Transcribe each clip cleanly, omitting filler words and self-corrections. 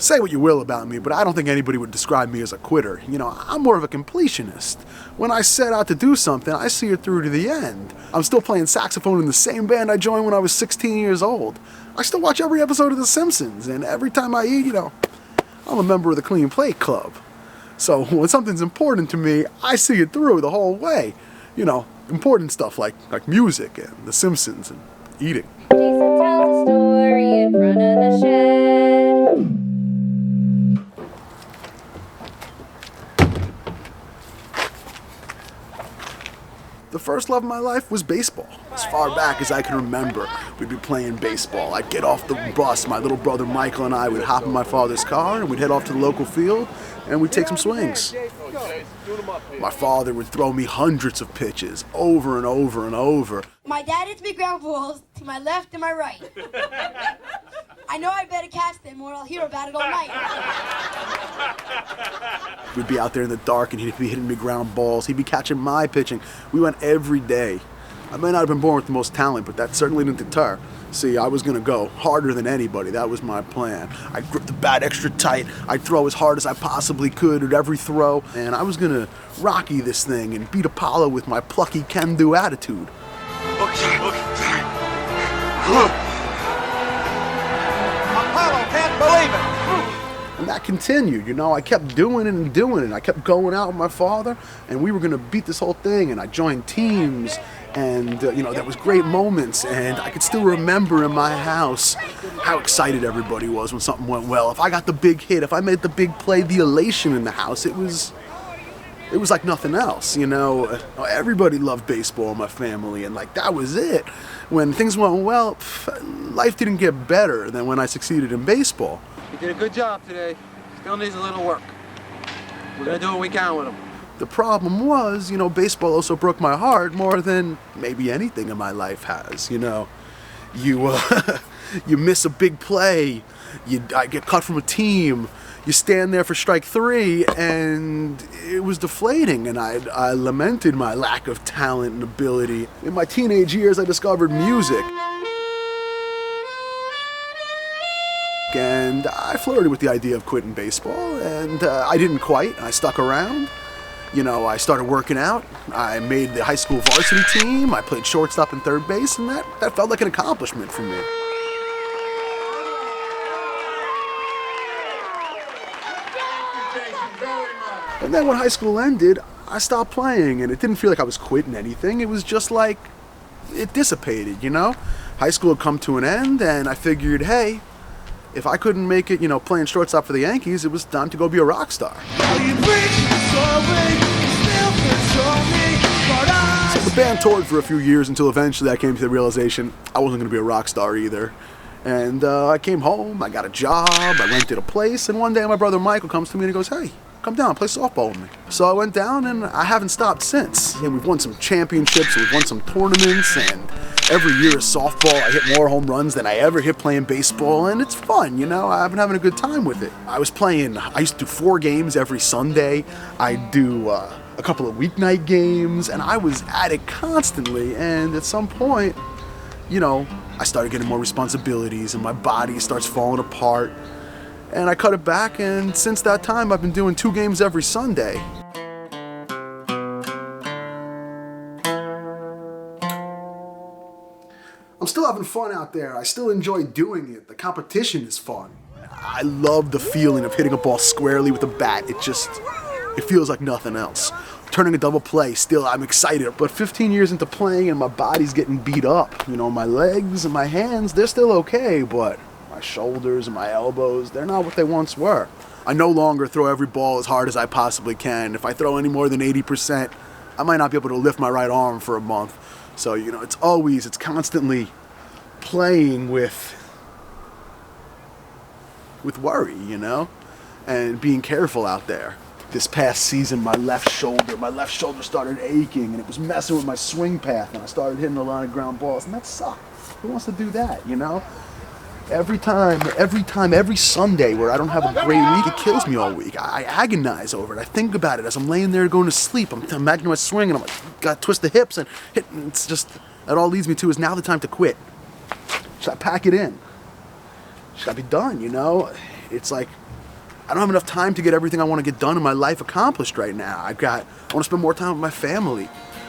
Say what you will about me, but I don't think anybody would describe me as a quitter. You know, I'm more of a completionist. When I set out to do something, I see it through to the end. I'm still playing saxophone in the same band I joined when I was 16 years old. I still watch every episode of The Simpsons, and every time I eat, I'm a member of the Clean Plate Club. So when something's important to me, I see it through the whole way. Important stuff like music and The Simpsons and eating. Jason tells a story in front of the shed. The first love of my life was baseball. As far back as I can remember, we'd be playing baseball. I'd get off the bus, my little brother Michael and I would hop in my father's car and we'd head off to the local field and we'd take some swings. My father would throw me hundreds of pitches over and over and over. My dad hits me ground balls to my left and my right. I know I better catch them or I'll hear about it all night. We'd be out there in the dark and he'd be hitting me ground balls. He'd be catching my pitching. We went every day. I may not have been born with the most talent, but that certainly didn't deter. See, I was going to go harder than anybody. That was my plan. I'd grip the bat extra tight. I'd throw as hard as I possibly could at every throw. And I was going to Rocky this thing and beat Apollo with my plucky can-do attitude. Apollo can't believe it. And that continued, I kept doing it and doing it. I kept going out with my father, and we were going to beat this whole thing, and I joined teams, and, there was great moments, and I could still remember in my house how excited everybody was when something went well. If I got the big hit, if I made the big play, the elation in the house, it was like nothing else, Everybody loved baseball in my family, and that was it. When things went well, life didn't get better than when I succeeded in baseball. You did a good job today. Still needs a little work. We're going to do what we can with him. The problem was, baseball also broke my heart more than maybe anything in my life has, You miss a big play, I get cut from a team, you stand there for strike three, and it was deflating, and I lamented my lack of talent and ability. In my teenage years, I discovered music. And I flirted with the idea of quitting baseball, and I didn't quite. I stuck around. I started working out. I made the high school varsity team. I played shortstop and third base, and that felt like an accomplishment for me. And then when high school ended, I stopped playing, and it didn't feel like I was quitting anything. It was just like it dissipated, High school had come to an end, and I figured, hey, if I couldn't make it, playing shortstop for the Yankees, it was time to go be a rock star. So the band toured for a few years until eventually I came to the realization I wasn't going to be a rock star either. And I came home, I got a job, I rented a place, and one day my brother Michael comes to me and he goes, hey, come down, play softball with me. So I went down and I haven't stopped since. And we've won some championships, we've won some tournaments, and every year of softball I hit more home runs than I ever hit playing baseball, and it's fun, I've been having a good time with it. I used to do 4 games every Sunday. I'd do a couple of weeknight games, and I was at it constantly, and at some point, I started getting more responsibilities and my body starts falling apart. And I cut it back, and since that time, I've been doing 2 games every Sunday. I'm still having fun out there. I still enjoy doing it. The competition is fun. I love the feeling of hitting a ball squarely with a bat. It feels like nothing else. Turning a double play, still I'm excited. But 15 years into playing and my body's getting beat up. My legs and my hands, they're still okay, but my shoulders and my elbows, they're not what they once were. I no longer throw every ball as hard as I possibly can. If I throw any more than 80%, I might not be able to lift my right arm for a month. So, it's constantly playing with worry, and being careful out there. This past season, my left shoulder started aching, and it was messing with my swing path, and I started hitting a lot of ground balls, and that sucked. Who wants to do that, Every Sunday where I don't have a great week, it kills me all week. I agonize over it. I think about it as I'm laying there going to sleep. I'm imagining my swing, and I'm like, got to twist the hips and hit. And it's just, that all leads me to is now the time to quit. Should I pack it in? Should I be done, It's like I don't have enough time to get everything I want to get done in my life accomplished right now. I want to spend more time with my family.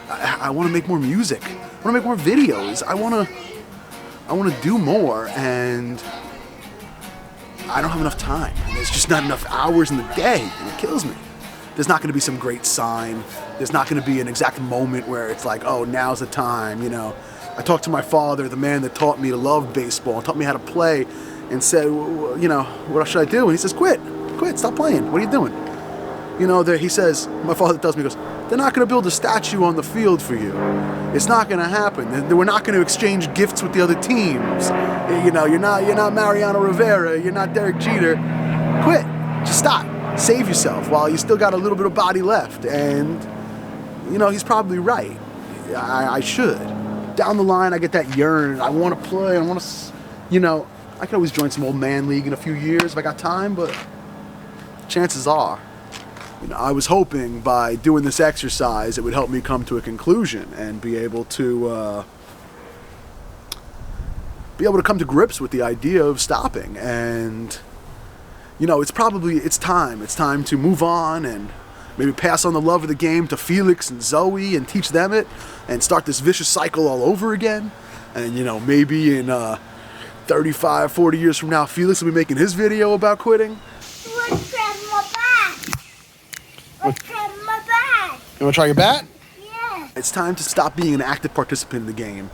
I want to make more music. I want to make more videos. I want to do more, and I don't have enough time. There's just not enough hours in the day, and it kills me. There's not going to be some great sign. There's not going to be an exact moment where it's like, oh, now's the time, you know. I talked to my father, the man that taught me to love baseball and taught me how to play, and said, you know, what should I do? And he says, quit, stop playing. What are you doing? You know, he says, my father tells me, he goes, they're not going to build a statue on the field for you. It's not going to happen. We're not going to exchange gifts with the other teams. You know, you're not Mariano Rivera. You're not Derek Jeter. Quit. Just stop. Save yourself while you still got a little bit of body left. And, you know, he's probably right. I should. Down the line, I get that yearn. I want to play. I want to, you know, I could always join some old man league in a few years if I got time, but chances are, you know, I was hoping by doing this exercise it would help me come to a conclusion and be able to come to grips with the idea of stopping. And you know, it's time to move on and maybe pass on the love of the game to Felix and Zoe and teach them it and start this vicious cycle all over again. And you know, maybe in 35, 40 years from now, Felix will be making his video about quitting. Let's grab my bat. Let's grab my bat. You want to try your bat? Yeah. It's time to stop being an active participant in the game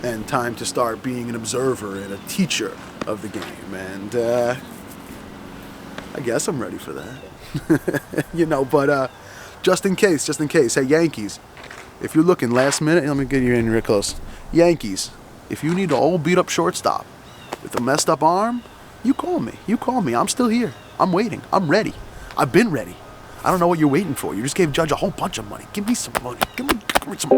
and time to start being an observer and a teacher of the game. And I guess I'm ready for that. You know, but just in case, hey, Yankees, if you're looking last minute, let me get you in real close. Yankees, if you need an old beat up shortstop with a messed up arm, you call me. I'm still here. I'm waiting. I'm ready. I've been ready. I don't know what you're waiting for. You just gave Judge a whole bunch of money. Give me some money. Give me some.